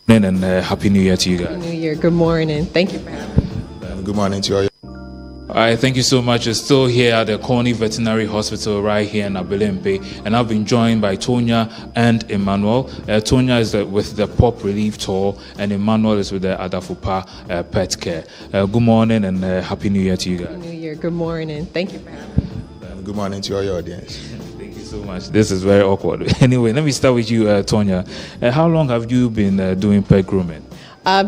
And Happy New Year to you guys. New Year. Good morning. Thank you for having me. Good morning to you all. All right, thank you so much. We're still here at the Coney Veterinary Hospital right here in Abelempe, and I've been joined by Tonya and Emmanuel. Tonya is with the Pop Relief Tour, and Emmanuel is with the Adafupa Pet Care. Good morning and Happy New Year to you guys. New Year. Good morning. Thank you for having me. Good morning to all your audience. Thank you so much. This is very awkward. Anyway, let me start with you, Tonya. How long have you been doing pet grooming?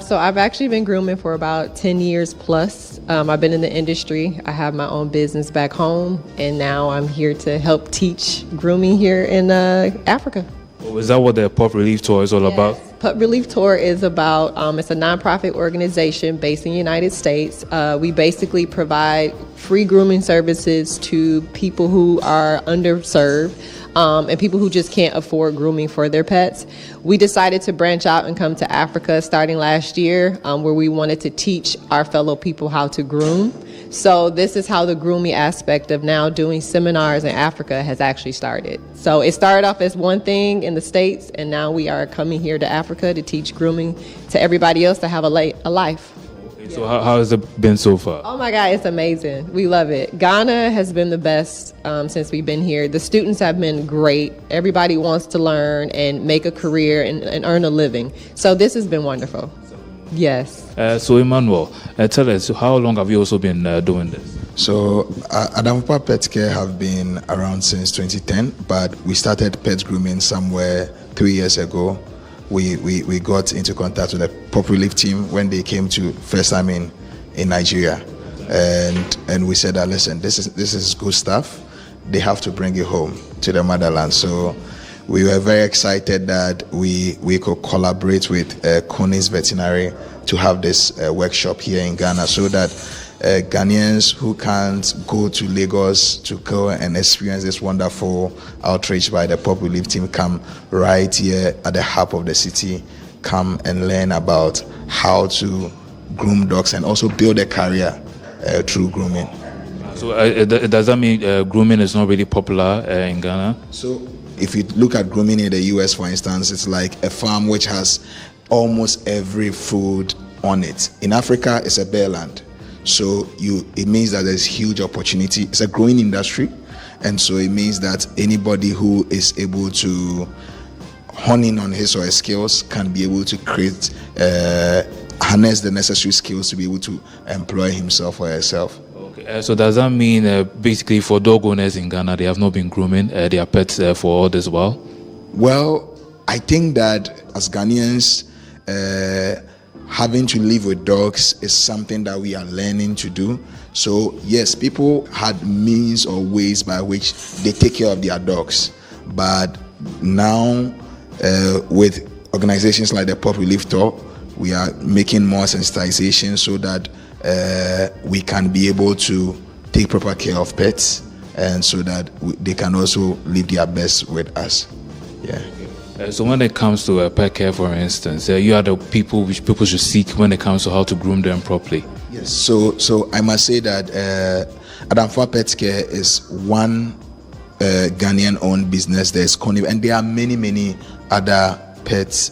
So I've actually been grooming for about 10 years plus. I've been in the industry. I have my own business back home, and now I'm here to help teach grooming here in Africa. Oh, is that what the Pop Relief Tour is all about? Pup Relief Tour is about, it's a nonprofit organization based in the United States. We basically provide free grooming services to people who are underserved and people who just can't afford grooming for their pets. We decided to branch out and come to Africa starting last year, where we wanted to teach our fellow people how to groom. So this is how the grooming aspect of now doing seminars in Africa has actually started. So it started off as one thing in the States, and now we are coming here to Africa to teach grooming to everybody else to have a life. Okay, so how has it been so far? Oh my God, it's amazing. We love it. Ghana has been the best since we've been here. The students have been great. Everybody wants to learn and make a career and earn a living. So this has been wonderful. Yes. So Emmanuel, tell us, how long have you also been doing this? So Adafupa Pet Care have been around since 2010, but we started pet grooming somewhere 3 years ago. We got into contact with the Pop Relief team when they came to first time in Nigeria, and we said that, listen, this is good stuff. They have to bring it home to the motherland. So we were very excited that we could collaborate with Coney's Veterinary to have this workshop here in Ghana, so that Ghanaians who can't go to Lagos to go and experience this wonderful outreach by the Pop Relief team come right here at the hub of the city, come and learn about how to groom dogs and also build a career through grooming. So does that mean grooming is not really popular in Ghana? So if you look at grooming in the US, for instance, it's like a farm which has almost every food on it. In Africa, it's a bare land. So it means that there's huge opportunity. It's a growing industry. And so it means that anybody who is able to hone in on his or her skills can be able to create, harness the necessary skills to be able to employ himself or herself. Okay, so does that mean basically for dog owners in Ghana, they have not been grooming their pets for all this while? Well, I think that as Ghanaians, having to live with dogs is something that we are learning to do. So yes, people had means or ways by which they take care of their dogs, but now with organizations like the Pop Relief Tour, we are making more sensitization so that we can be able to take proper care of pets, and so that they can also live their best with us. Yeah. So when it comes to pet care, for instance, you are the people which people should seek when it comes to how to groom them properly. Yes. So I must say that Adafupa Pet Care is one Ghanaian-owned business. There's Coney, and there are many other pet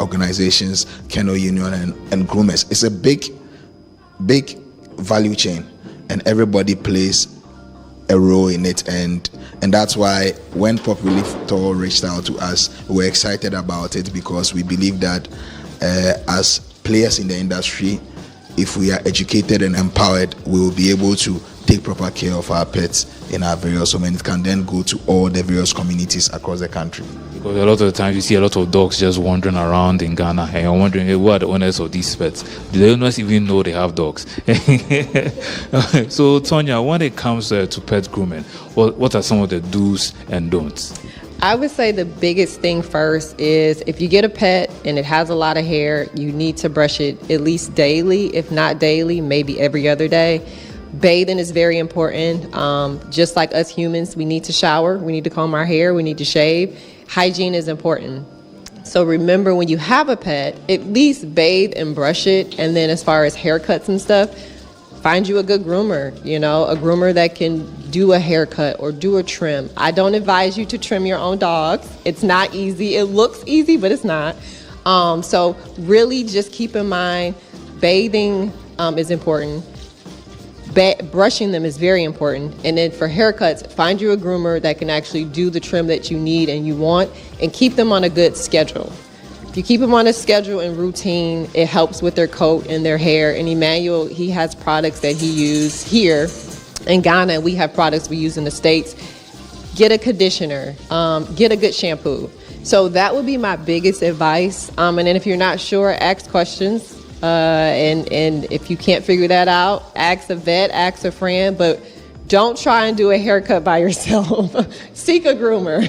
organizations, kennel union, and groomers. It's a big value chain, and everybody plays a role in it, and that's why when Pop Relief Tour reached out to us, we were excited about it, because we believe that as players in the industry, if we are educated and empowered, we will be able to take proper care of our pets in our various homes, and it can then go to all the various communities across the country. Because a lot of the times you see a lot of dogs just wandering around in Ghana, and you're wondering, hey, who are the owners of these pets? Do the owners even know they have dogs? So Tonya, when it comes to pet grooming, what are some of the do's and don'ts? I would say the biggest thing first is, if you get a pet and it has a lot of hair, you need to brush it at least daily. If not daily, maybe every other day. Bathing is very important. Just like us humans, we need to shower, we need to comb our hair, we need to shave. Hygiene is important. So remember, when you have a pet, at least bathe and brush it. And then as far as haircuts and stuff, find you a good groomer, a groomer that can do a haircut or do a trim. I don't advise you to trim your own dogs. It's not easy. It looks easy, but it's not. So really just keep in mind, bathing is important. Brushing them is very important. And then for haircuts, find you a groomer that can actually do the trim that you need and you want, and keep them on a good schedule. If you keep them on a schedule and routine, it helps with their coat and their hair. And Emmanuel, he has products that he uses here. In Ghana, we have products we use in the States. Get a conditioner, get a good shampoo. So that would be my biggest advice. And then if you're not sure, ask questions. And if you can't figure that out, ask a vet, ask a friend, but don't try and do a haircut by yourself. Seek a groomer.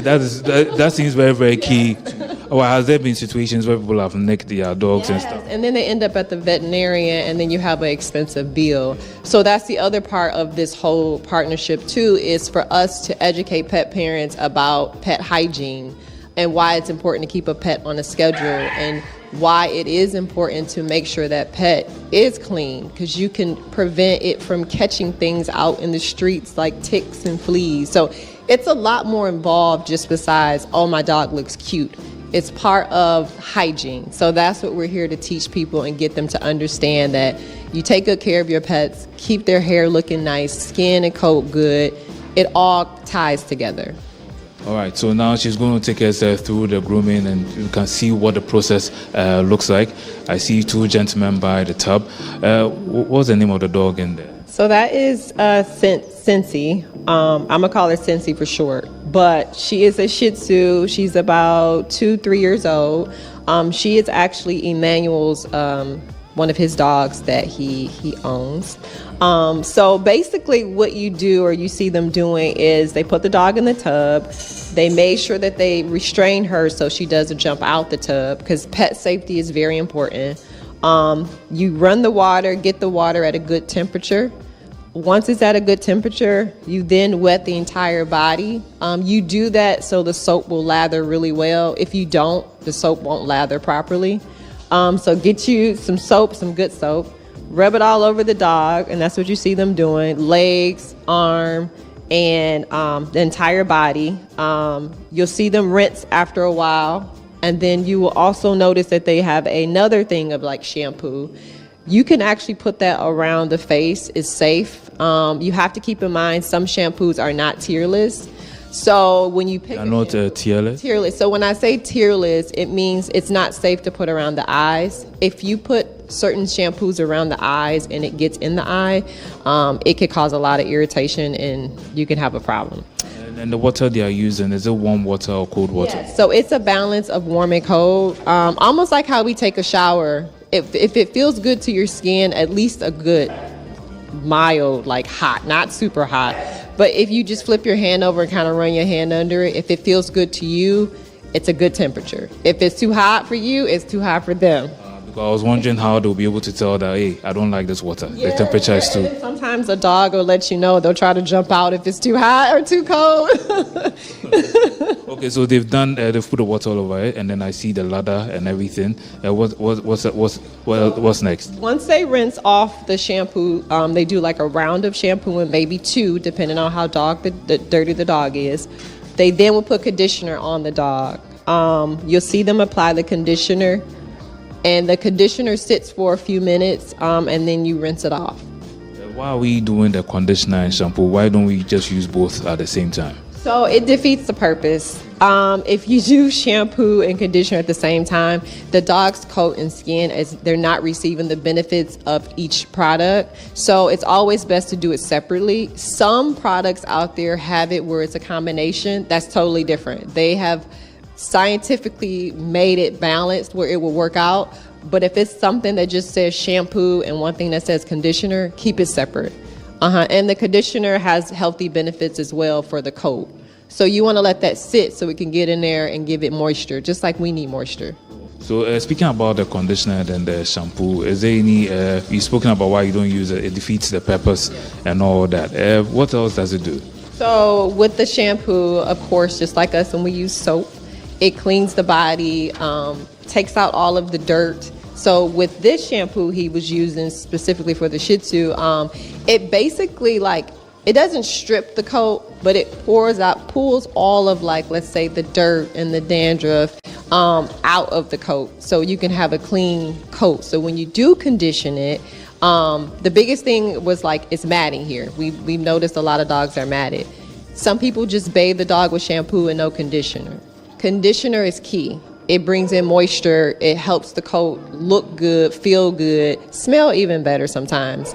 That seems very, very key. Or has there been situations where people have nicked their dogs and stuff? And then they end up at the veterinarian, and then you have an expensive bill. So that's the other part of this whole partnership too, is for us to educate pet parents about pet hygiene and why it's important to keep a pet on a schedule, and why it is important to make sure that pet is clean, because you can prevent it from catching things out in the streets like ticks and fleas. So it's a lot more involved just besides, oh, my dog looks cute. It's part of hygiene. So that's what we're here to teach people and get them to understand, that you take good care of your pets, keep their hair looking nice, skin and coat good. It all ties together. All right, so now she's going to take us through the grooming, and you can see what the process looks like. I see two gentlemen by the tub. What's the name of the dog in there? So that is Cincy. I'm going to call her Cincy for short. But she is a Shih Tzu. She's about 2-3 years old. She is actually Emmanuel's, one of his dogs that he owns. So basically what you do, or you see them doing, is they put the dog in the tub. They made sure that they restrain her so she doesn't jump out the tub, because pet safety is very important. You run the water, get the water at a good temperature. Once it's at a good temperature, you then wet the entire body. You do that so the soap will lather really well. If you don't, the soap won't lather properly. So get you some soap, some good soap. Rub it all over the dog, and that's what you see them doing. Legs, arm, and the entire body. You'll see them rinse after a while, and then you will also notice that they have another thing of like shampoo. You can actually put that around the face. It's safe. You have to keep in mind some shampoos are not tearless. So when you pick, not tearless. Tearless. So when I say tearless, it means it's not safe to put around the eyes. If you put certain shampoos around the eyes and it gets in the eye, it could cause a lot of irritation and you can have a problem. And the water they are using, is it warm water or cold water? Yes. So it's a balance of warm and cold, almost like how we take a shower. If it feels good to your skin, at least a good mild, like hot, not super hot. But if you just flip your hand over and kind of run your hand under it, if it feels good to you, it's a good temperature. If it's too hot for you, it's too hot for them. Because I was wondering how they'll be able to tell that, hey, I don't like this water. The temperature is too. Sometimes a dog will let you know. They'll try to jump out if it's too hot or too cold. Okay, so they've done, they've put the water all over it, and then I see the ladder and everything. What's next? Once they rinse off the shampoo, they do like a round of shampoo and maybe two, depending on how dirty the dog is. They then will put conditioner on the dog. You'll see them apply the conditioner, and the conditioner sits for a few minutes, and then you rinse it off. Why are we doing the conditioner and shampoo? Why don't we just use both at the same time? So it defeats the purpose. If you do shampoo and conditioner at the same time, the dog's coat and skin, they're not receiving the benefits of each product. So it's always best to do it separately. Some products out there have it where it's a combination. That's totally different. They have scientifically made it balanced where it will work out. But if it's something that just says shampoo and one thing that says conditioner, keep it separate. And the conditioner has healthy benefits as well for the coat. So you want to let that sit so it can get in there and give it moisture, just like we need moisture. So speaking about the conditioner and the shampoo, is there any, you've spoken about why you don't use it, it defeats the purpose and all that. What else does it do? So with the shampoo, of course, just like us when we use soap, it cleans the body, takes out all of the dirt. So with this shampoo he was using specifically for the Shih Tzu, it basically it doesn't strip the coat, but it pulls all of let's say the dirt and the dandruff. out of the coat so you can have a clean coat. So when you do condition it, the biggest thing was like it's matting here. We've noticed a lot of dogs are matted. Some people just bathe the dog with shampoo and no conditioner. Conditioner is key. It brings in moisture. It helps the coat look good, feel good, smell even better sometimes.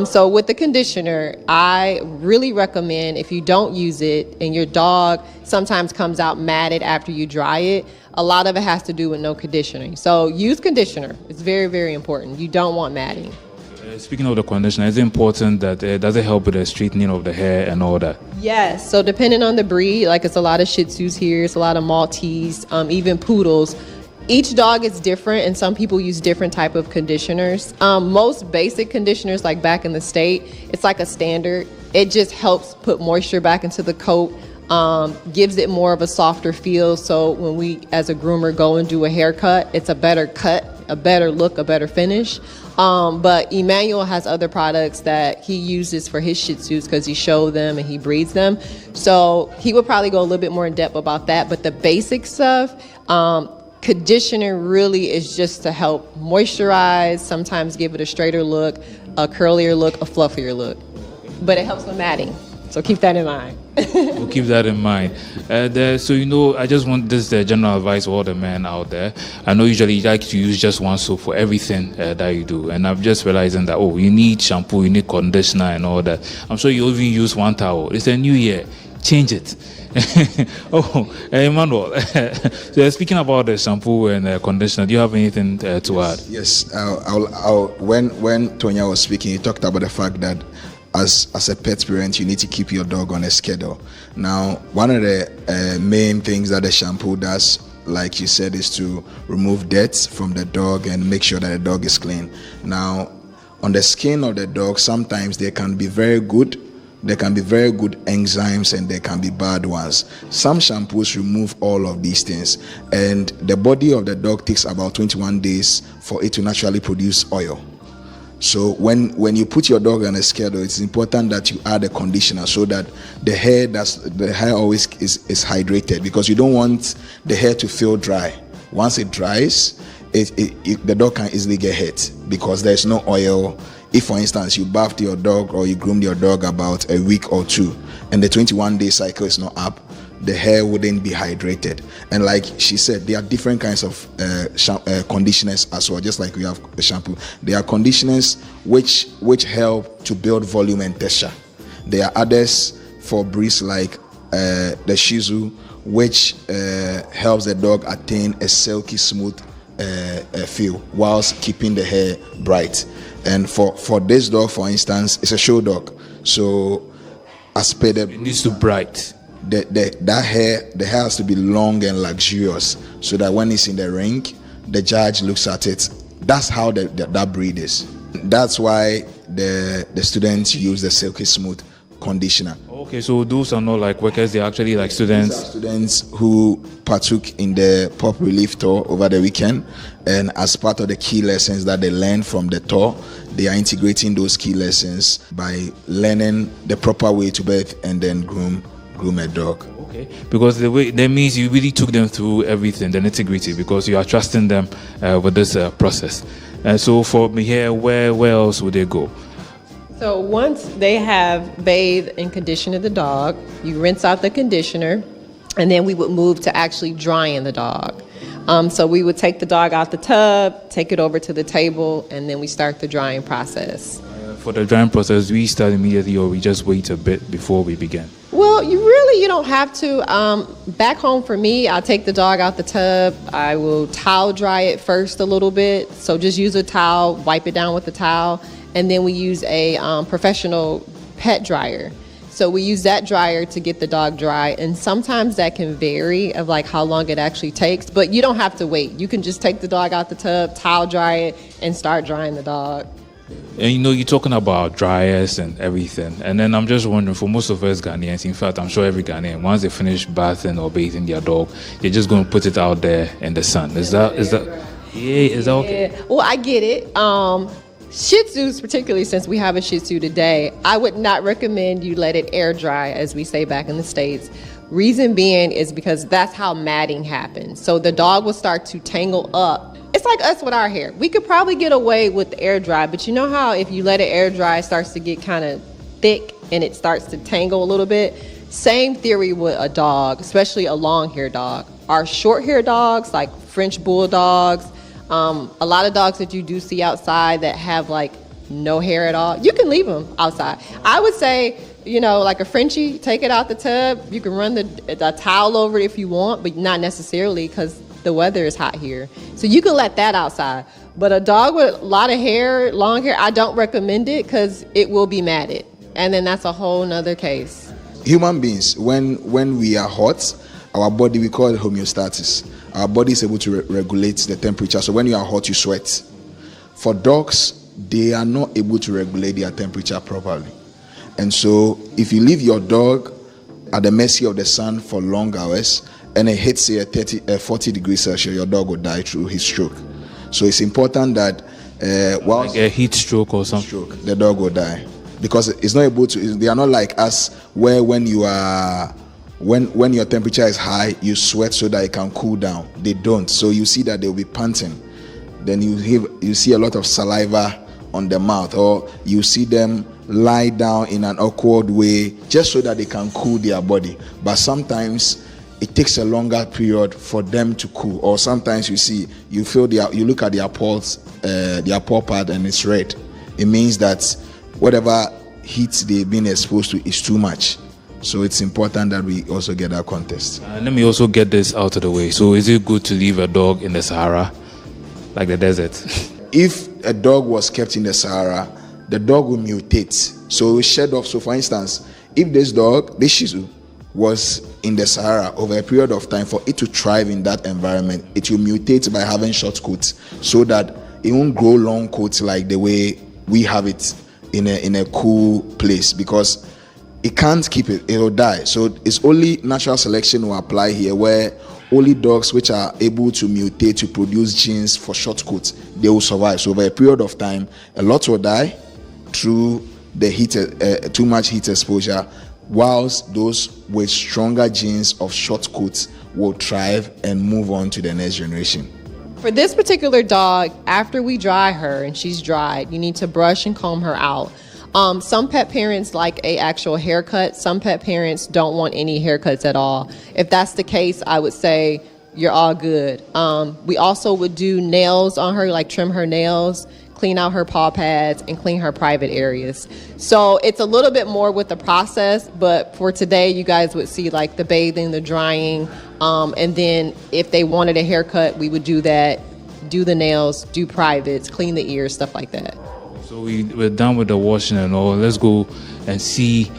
So with the conditioner, I really recommend if you don't use it and your dog sometimes comes out matted after you dry it, a lot of it has to do with no conditioning. So use conditioner. It's very, very important. You don't want matting. Speaking of the conditioner, is it important that does it help with the straightening of the hair and all that? Yes. So depending on the breed, like it's a lot of Shih Tzus here, it's a lot of Maltese, even Poodles. Each dog is different, and some people use different type of conditioners. Most basic conditioners, like back in the state, it's like a standard. It just helps put moisture back into the coat, gives it more of a softer feel. So when we, as a groomer, go and do a haircut, it's a better cut, a better look, a better finish. But Emmanuel has other products that he uses for his Shih Tzus because he showed them and he breeds them. So he would probably go a little bit more in depth about that. But the basic stuff, conditioner really is just to help moisturize, sometimes give it a straighter look, a curlier look, a fluffier look. But it helps with matting. So keep that in mind. We'll keep that in mind. So, I just want this general advice for all the men out there. I know usually you like to use just one soap for everything that you do. And I'm just realizing that, you need shampoo, you need conditioner and all that. I'm sure you even use one towel. It's a new year. Change it. Emmanuel, so speaking about the shampoo and conditioner, do you have anything to add? Yes. When Tonya was speaking, he talked about the fact that as a pet parent, you need to keep your dog on a schedule. Now, one of the main things that the shampoo does, like you said, is to remove dirt from the dog and make sure that the dog is clean. Now, on the skin of the dog, sometimes there can be very good enzymes and there can be bad ones. Some shampoos remove all of these things, and the body of the dog takes about 21 days for it to naturally produce oil. So when you put your dog on a schedule, it's important that you add a conditioner so that the hair always is hydrated, because you don't want the hair to feel dry. Once it dries, the dog can easily get hurt because there's no oil. If, for instance, you bathed your dog or you groomed your dog about a week or two and the 21-day cycle is not up, the hair wouldn't be hydrated. And like she said, there are different kinds of conditioners as well, just like we have a shampoo. There are conditioners which help to build volume and texture. There are others for breeds like the Shih Tzu, which helps the dog attain a silky smooth feel whilst keeping the hair bright. And for this dog, for instance, it's a show dog, so as per the, it needs to bright. The hair has to be long and luxurious, so that when it's in the ring, the judge looks at it. That's how that breed is. That's why the students use the silky smooth conditioner. Okay, so those are not like workers; they're actually like students. These are students who partook in the pop relief tour over the weekend, and as part of the key lessons that they learned from the tour, they are integrating those key lessons by learning the proper way to bathe and then groom a dog. Okay, because the way that means you really took them through everything, the nitty-gritty, because you are trusting them with this process. So for me here, where else would they go? So once they have bathed and conditioned the dog, you rinse out the conditioner, and then we would move to actually drying the dog. So we would take the dog out the tub, take it over to the table, and then we start the drying process. For the drying process, we start immediately, or we just wait a bit before we begin? Well, you don't have to. Back home for me, I'll take the dog out the tub. I will towel dry it first a little bit. So just use a towel, wipe it down with the towel, and then we use a professional pet dryer. So we use that dryer to get the dog dry, and sometimes that can vary of like how long it actually takes, but you don't have to wait. You can just take the dog out the tub, towel dry it, and start drying the dog. And you're talking about dryers and everything, and then I'm just wondering, for most of us Ghanaians, in fact I'm sure every Ghanaian, once they finish bathing or bathing their dog, they're just going to put it out there in the sun. Is that okay? Well, I get it. Shih Tzus, particularly since we have a Shih Tzu today, I would not recommend you let it air dry, as we say back in the States. Reason being is because that's how matting happens. So the dog will start to tangle up. It's like us with our hair. We could probably get away with the air dry, but you know how if you let it air dry, it starts to get kind of thick and it starts to tangle a little bit? Same theory with a dog, especially a long hair dog. Our short hair dogs, like French bulldogs, a lot of dogs that you do see outside that have like no hair at all, you can leave them outside. I would say, you know, like a Frenchie, take it out the tub. You can run the towel over it if you want, but not necessarily because the weather is hot here. So you can let that outside. But a dog with a lot of hair, long hair, I don't recommend it because it will be matted. And then that's a whole nother case. Human beings, when we are hot, our body, we call it homeostasis. Our body is able to regulate the temperature. So when you are hot, you sweat. For dogs, they are not able to regulate their temperature properly. And so if you leave your dog at the mercy of the sun for long hours and it hits say 40 degrees Celsius, your dog will die through his stroke. So it's important that like a heat stroke or something, the dog will die, because it's not able to. They are not like us, where when your temperature is high, you sweat so that it can cool down. They don't. So you see that they'll be panting. Then you see a lot of saliva on the mouth, or you see them lie down in an awkward way just so that they can cool their body. But sometimes it takes a longer period for them to cool, or sometimes you look at their paw pad and it's red. It means that whatever heat they've been exposed to is too much. So it's important that we also get that context. Let me also get this out of the way. So is it good to leave a dog in the Sahara, like the desert? If a dog was kept in the Sahara, the dog will mutate. So it will shed off. So for instance, if this Shih Tzu, was in the Sahara over a period of time, for it to thrive in that environment, it will mutate by having short coats, so that it won't grow long coats like the way we have it in a cool place, because it can't keep it, it will die. So it's only natural selection will apply here, where only dogs which are able to mutate to produce genes for short coats, they will survive. So over a period of time, a lot will die through the heat, too much heat exposure, whilst those with stronger genes of short coats will thrive and move on to the next generation. For this particular dog, after we dry her and she's dried, you need to brush and comb her out. Some pet parents like a actual haircut. Some pet parents don't want any haircuts at all. If that's the case, I would say you're all good. We also would do nails on her, like trim her nails, clean out her paw pads, and clean her private areas. So it's a little bit more with the process, but for today, you guys would see like the bathing, the drying, and then if they wanted a haircut, we would do that, do the nails, do privates, clean the ears, stuff like that. So we're done with the washing and all. Let's go and see.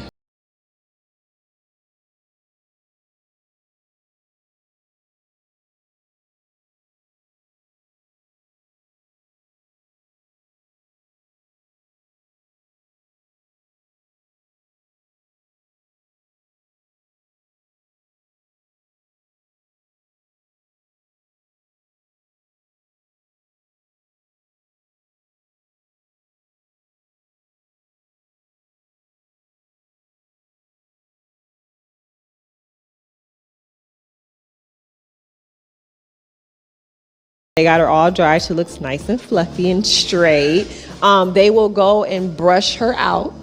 They got her all dry. She looks nice and fluffy and straight. They will go and brush her out,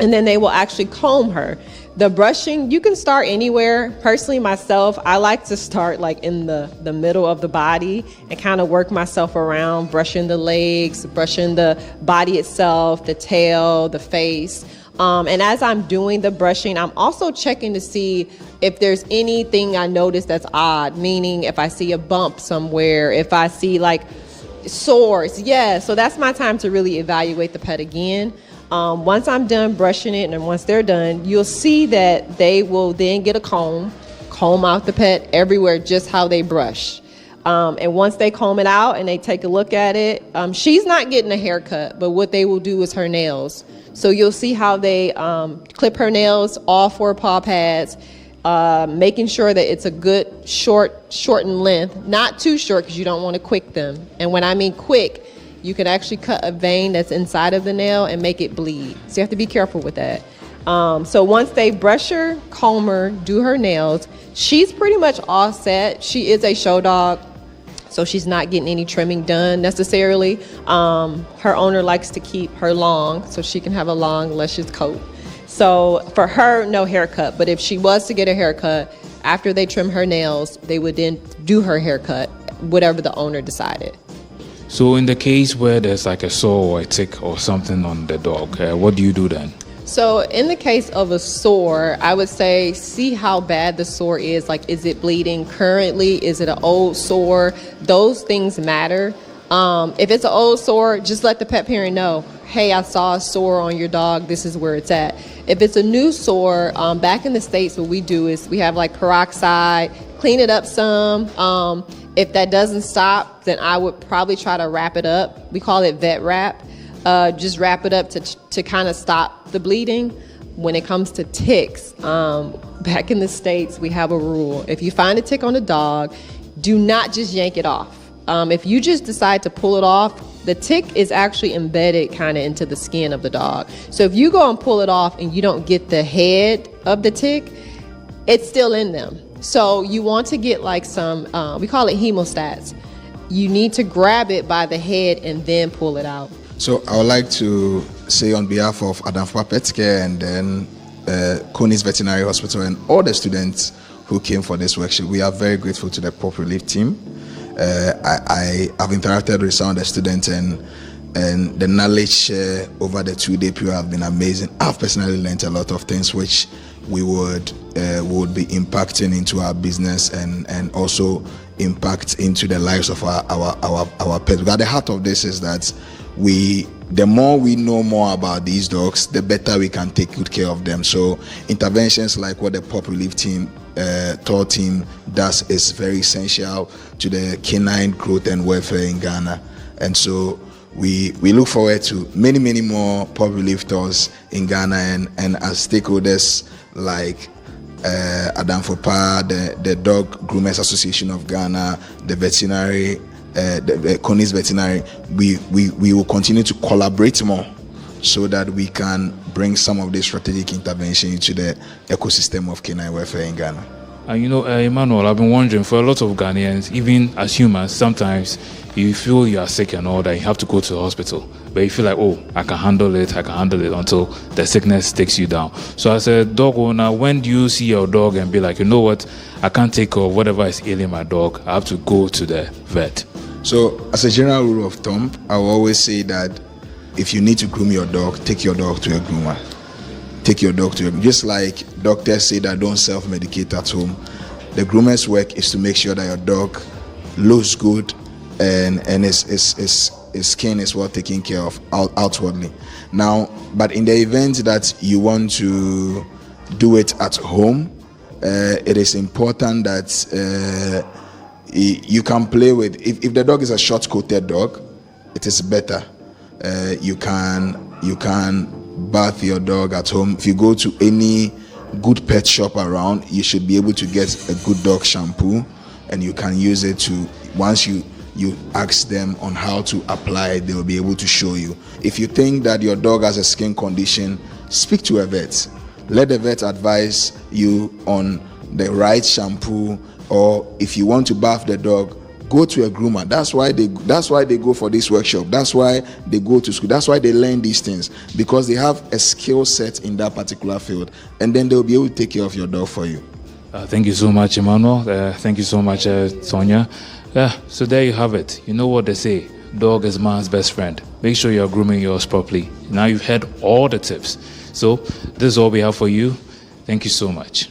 and then they will actually comb her. The brushing, you can start anywhere. Personally, myself, I like to start like in the middle of the body and kind of work myself around, brushing the legs, brushing the body itself, the tail, the face. And as I'm doing the brushing, I'm also checking to see if there's anything I notice that's odd, meaning if I see a bump somewhere, if I see like sores. Yeah, so that's my time to really evaluate the pet again. Once I'm done brushing it, and once they're done, you'll see that they will then get a comb out the pet everywhere, just how they brush. And once they comb it out and they take a look at it, she's not getting a haircut, but what they will do is her nails. So you'll see how they clip her nails, all 4 paw pads, making sure that it's a good shortened length, not too short because you don't want to quick them. And when I mean quick, you can actually cut a vein that's inside of the nail and make it bleed. So you have to be careful with that. So once they brush her, comb her, do her nails, she's pretty much all set. She is a show dog, so she's not getting any trimming done necessarily. Her owner likes to keep her long so she can have a long, luscious coat. So for her, no haircut. But if she was to get a haircut, after they trim her nails, they would then do her haircut, whatever the owner decided. So in the case where there's like a sore or a tick or something on the dog, what do you do then? So in the case of a sore, I would say see how bad the sore is. Like, is it bleeding currently? Is it an old sore? Those things matter. If it's an old sore, just let the pet parent know, hey, I saw a sore on your dog. This is where it's at. If it's a new sore, back in the States, what we do is we have like peroxide, clean it up some. If that doesn't stop, then I would probably try to wrap it up. We call it vet wrap. Just wrap it up to kind of stop the bleeding. When it comes to ticks, back in the States, we have a rule. If you find a tick on a dog, do not just yank it off. If you just decide to pull it off, the tick is actually embedded kind of into the skin of the dog. So if you go and pull it off and you don't get the head of the tick, it's still in them. So you want to get like some, we call it hemostats. You need to grab it by the head and then pull it out. So I would like to say on behalf of Adamfa Pet Care and then Coney's Veterinary Hospital and all the students who came for this workshop, we are very grateful to the Pop Relief team. I have interacted with some of the students and the knowledge share over the 2-day period have been amazing. I've personally learned a lot of things which we would be impacting into our business and also impact into the lives of our pets. But at the heart of this is that the more we know more about these dogs, the better we can take good care of them. So interventions like what the Pop Relief team, Thor team does is very essential to the canine growth and welfare in Ghana. And so we look forward to many more Pop Relief tours in Ghana and as stakeholders like Adamfopa, the Dog Groomers Association of Ghana, the veterinary, the Coney's Veterinary, we will continue to collaborate more so that we can bring some of this strategic intervention into the ecosystem of canine welfare in Ghana. And Emmanuel, I've been wondering, for a lot of Ghanaians, even as humans, sometimes you feel you are sick and all that, you have to go to the hospital. But you feel like, oh, I can handle it until the sickness takes you down. So as a dog owner, when do you see your dog and be like, you know what, I can't take care of whatever is ailing my dog, I have to go to the vet? So as a general rule of thumb, I will always say that if you need to groom your dog, take your dog to a groomer. Take your dog to a groomer. Just like doctors say that don't self-medicate at home, the groomer's work is to make sure that your dog looks good and his skin is well taken care of outwardly. Now, but in the event that you want to do it at home, it is important that you can play with. If the dog is a short-coated dog, it is better. You can bath your dog at home. If you go to any good pet shop around, you should be able to get a good dog shampoo, and you can use it to, once you ask them on how to apply it, they will be able to show you. If you think that your dog has a skin condition, speak to a vet. Let the vet advise you on the right shampoo, or if you want to bath the dog, go to a groomer. That's why they go for this workshop. That's why they go to school. That's why they learn these things, because they have a skill set in that particular field, and then they'll be able to take care of your dog for you. Thank you so much, Emmanuel. Thank you so much, Sonia. So there you have it. You know what they say, dog is man's best friend. Make sure you're grooming yours properly. Now you've heard all the tips. So this is all we have for you. Thank you so much.